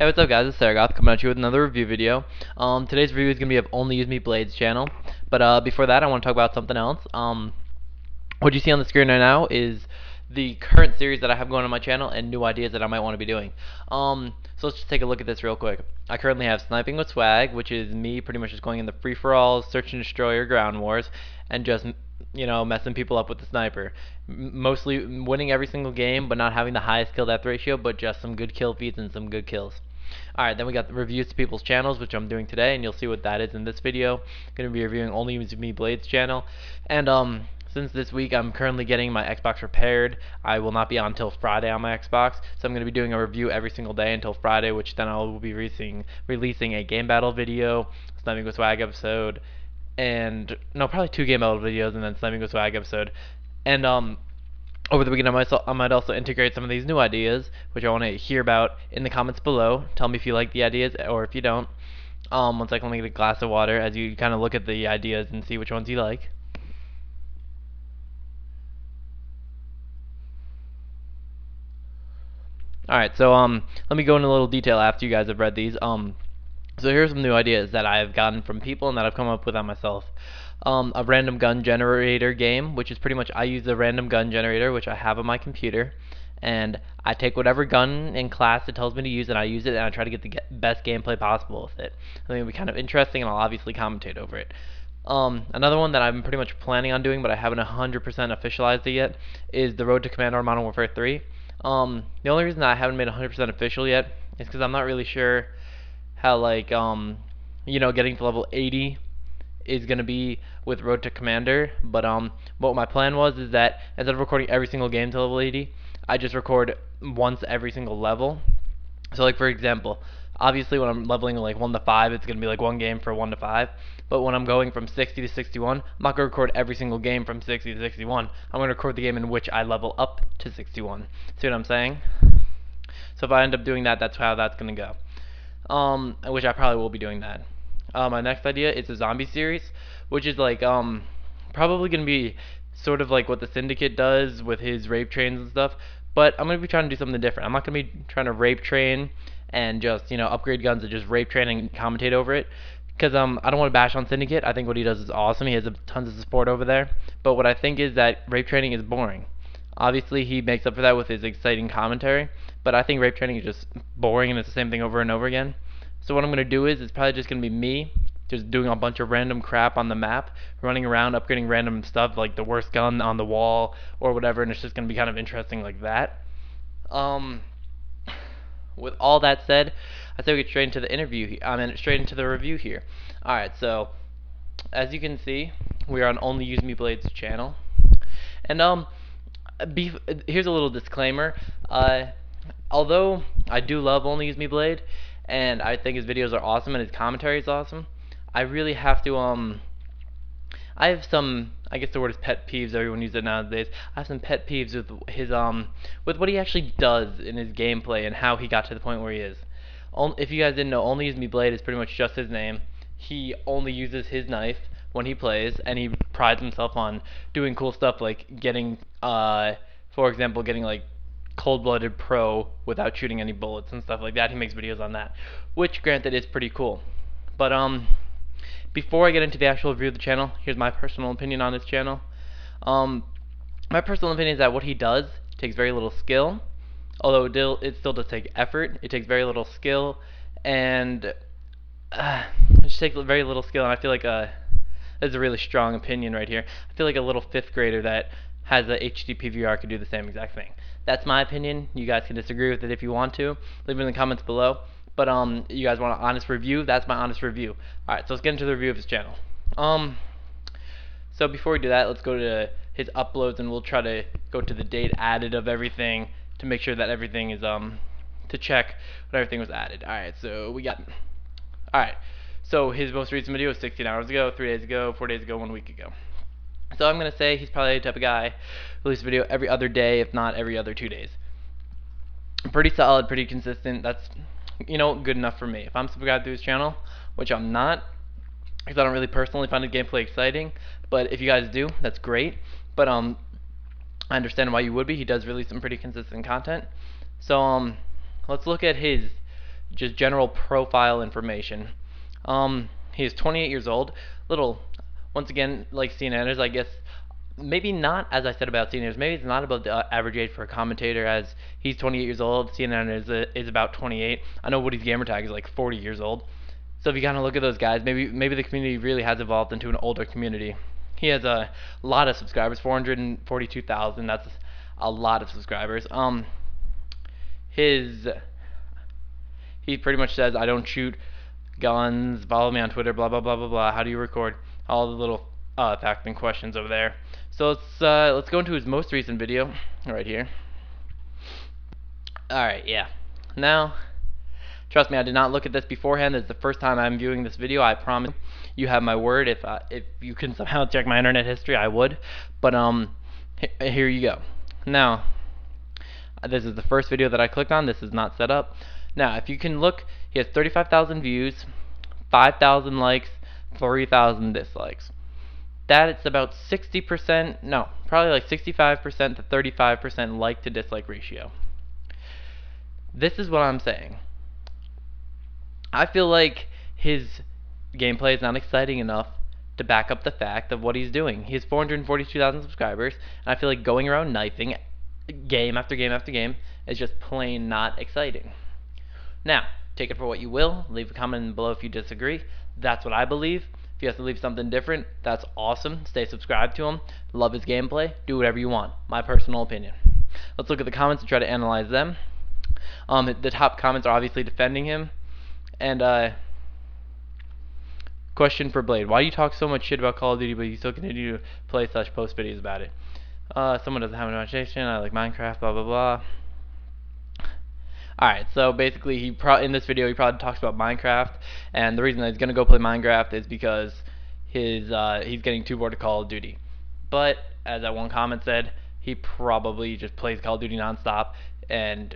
Hey, what's up guys, it's Saragoth coming at you with another review video. Today's review is going to be of ONLYUSEmeBLADE's channel, but before that I want to talk about something else. What you see on the screen right now is the current series that I have going on my channel and new ideas that I might want to be doing. So let's just take a look at this real quick. I currently have Sniping with Swag, which is me pretty much just going in the free-for-all, search and destroy or ground wars, and just messing people up with the sniper. Mostly winning every single game, but not having the highest kill death ratio, but just some good kill feeds and some good kills. Alright, then we got the reviews to people's channels, which I'm doing today, and you'll see what that is in this video. I'm going to be reviewing ONLYUSEmeBLADE's channel, and since this week I'm currently getting my Xbox repaired, I will not be on until Friday on my Xbox, so I'm going to be doing a review every single day until Friday, which then I will be releasing a Gamebattle video, Sniping with Swag episode, and no, probably 2 Gamebattle videos, and then Sniping with Swag episode, and over the weekend I might also integrate some of these new ideas, which I want to hear about in the comments below. Tell me if you like the ideas or if you don't. One second, let me get a glass of water as you kind of look at the ideas and see which ones you like. Alright, so let me go into a little detail after you guys have read these. So here's some new ideas that I've gotten from people and that I've come up with on myself. A random gun generator game, which is pretty much I use the random gun generator, which I have on my computer, and I take whatever gun in class it tells me to use, and I use it, and I try to get the best gameplay possible with it. I think it'll be kind of interesting, and I'll obviously commentate over it. Another one that I'm pretty much planning on doing, but I haven't 100% officialized it yet, is the Road to Commando Modern Warfare 3. The only reason that I haven't made 100% official yet is because I'm not really sure how, like, getting to level 80 is going to be with Road to Commander, but what my plan was is that instead of recording every single game to level 80, I just record once every single level. So like for example, obviously when I'm leveling like 1 to 5, it's going to be like one game for 1 to 5, but when I'm going from 60 to 61, I'm not going to record every single game from 60 to 61. I'm going to record the game in which I level up to 61. See what I'm saying? So if I end up doing that, that's how that's going to go. Which I probably will be doing that. My next idea is a zombie series, which is like probably gonna be sort of like what the Syndicate does with his rape trains and stuff, but I'm gonna be trying to do something different. I'm not gonna be trying to rape train and just upgrade guns and just rape train and commentate over it, because I don't want to bash on Syndicate. I think what he does is awesome. He has tons of support over there, but what I think is that rape training is boring. Obviously he makes up for that with his exciting commentary, but I think rape training is just boring and it's the same thing over and over again. So what I'm going to do is it's probably just going to be me just doing a bunch of random crap on the map, running around upgrading random stuff like the worst gun on the wall or whatever, and it's just going to be kind of interesting like that. With all that said, I say we get straight into the interview. Straight into the review here. Alright, so as you can see, we are on ONLYUSEmeBLADE's channel, and here's a little disclaimer. Although I do love ONLYUSEmeBLADE and I think his videos are awesome and his commentary is awesome, I really have to I have some, I guess the word is pet peeves, everyone uses it nowadays. I have some pet peeves with his with what he actually does in his gameplay and how he got to the point where he is. If you guys didn't know, ONLYUSEmeBLADE is pretty much just his name. He only uses his knife when he plays, and he prides himself on doing cool stuff like getting for example, getting like cold-blooded pro without shooting any bullets and stuff like that. He makes videos on that, which granted is pretty cool. But before I get into the actual review of the channel, here's my personal opinion on his channel. My personal opinion is that what he does takes very little skill, although it still does take effort. It takes very little skill, and it just takes very little skill, and I feel like that's a really strong opinion right here. I feel like a little 5th grader that has a hdpvr could do the same exact thing. That's my opinion. You guys can disagree with it if you want to. Leave it in the comments below. But you guys want an honest review? That's my honest review. Alright, so let's get into the review of his channel. So before we do that, let's go to his uploads and we'll try to go to the date added of everything to make sure that everything is to check when everything was added. Alright, so we got so his most recent video was 16 hours ago, 3 days ago, 4 days ago, 1 week ago. So I'm going to say he's probably the type of guy who releases a video every other day, if not every other 2 days. Pretty solid, pretty consistent. That's, good enough for me. If I'm subscribed to his channel, which I'm not, because I don't really personally find the gameplay exciting, but if you guys do, that's great. But I understand why you would be. He does release some pretty consistent content. So let's look at his just general profile information. He is 28 years old. Little, once again, like Seananners, I guess. Maybe not, as I said about Seananners, maybe it's not about the average age for a commentator, as he's 28 years old, Seananners is about 28. I know Woody's gamertag is like 40 years old. So if you kind of look at those guys, maybe the community really has evolved into an older community. He has a lot of subscribers, 442,000. That's a lot of subscribers. He pretty much says, I don't shoot guns, follow me on Twitter, blah blah blah blah blah. How do you record? All the little facts and questions over there. So let's go into his most recent video right here. All right, yeah. Now, trust me, I did not look at this beforehand. This is the first time I'm viewing this video. I promise you have my word. If you can somehow check my internet history, I would. But here you go. Now, this is the first video that I clicked on. This is not set up. Now, if you can look, he has 35,000 views, 5,000 likes, 3,000 dislikes. That's about 60%, no, probably like 65% to 35% like to dislike ratio. This is what I'm saying. I feel like his gameplay is not exciting enough to back up the fact of what he's doing. He has 442,000 subscribers, and I feel like going around knifing game after game after game is just plain not exciting. Now, take it for what you will. Leave a comment below if you disagree. That's what I believe. If you have to leave something different, that's awesome. Stay subscribed to him. Love his gameplay. Do whatever you want. My personal opinion. Let's look at the comments and try to analyze them. The top comments are obviously defending him. And question for Blade: why do you talk so much shit about Call of Duty, but you still continue to play / post videos about it? Someone doesn't have an imagination. I like Minecraft. Blah blah blah. Alright, so basically in this video he probably talks about Minecraft, and the reason that he's gonna go play Minecraft is because he's getting too bored of Call of Duty. But as that one comment said, he probably just plays Call of Duty nonstop, and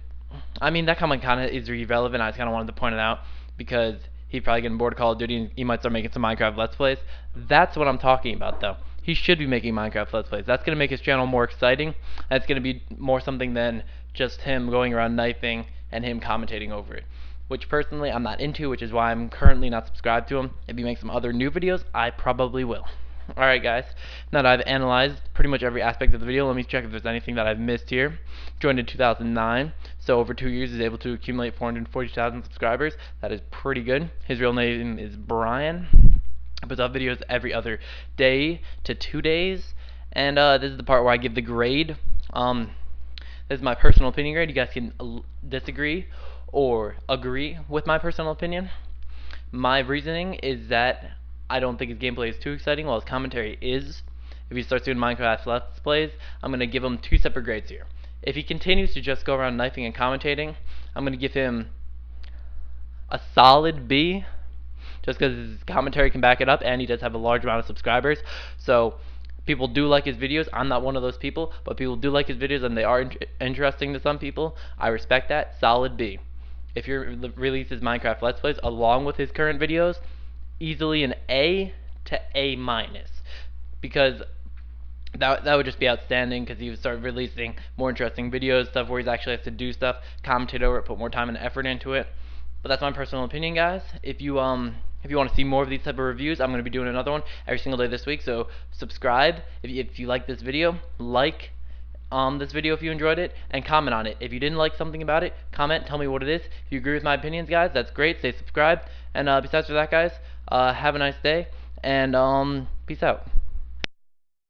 I mean that comment kind of is irrelevant. I just kind of wanted to point it out because he's probably getting bored of Call of Duty and he might start making some Minecraft Let's Plays. That's what I'm talking about though. He should be making Minecraft Let's Plays. That's going to make his channel more exciting. That's going to be more something than just him going around knifing and him commentating over it, which personally I'm not into, which is why I'm currently not subscribed to him. If he makes some other new videos, I probably will. Alright guys, now that I've analyzed pretty much every aspect of the video, let me check if there's anything that I've missed here. Joined in 2009, so over 2 years he's able to accumulate 440,000 subscribers. That is pretty good. His real name is Brian. He puts out videos every other day to 2 days, and this is the part where I give the grade. This is my personal opinion grade. You guys can disagree or agree with my personal opinion. My reasoning is that I don't think his gameplay is too exciting, while his commentary is. If he starts doing Minecraft Let's Plays, I'm going to give him 2 separate grades here. If he continues to just go around knifing and commentating, I'm going to give him a solid B, just because his commentary can back it up, and he does have a large amount of subscribers. So people do like his videos. I'm not one of those people, but people do like his videos, and they are interesting to some people. I respect that. Solid B. If he releases Minecraft Let's Plays along with his current videos, easily an A to A minus, because that would just be outstanding, because he would start releasing more interesting videos, stuff where he actually has to do stuff, commentate over it, put more time and effort into it. But that's my personal opinion, guys. If you want to see more of these type of reviews, I'm going to be doing another one every single day this week. So subscribe if you like this video, like this video if you enjoyed it, and comment on it. If you didn't like something about it, comment, tell me what it is. If you agree with my opinions, guys, that's great. Stay subscribed. And besides for that, guys, have a nice day, and peace out.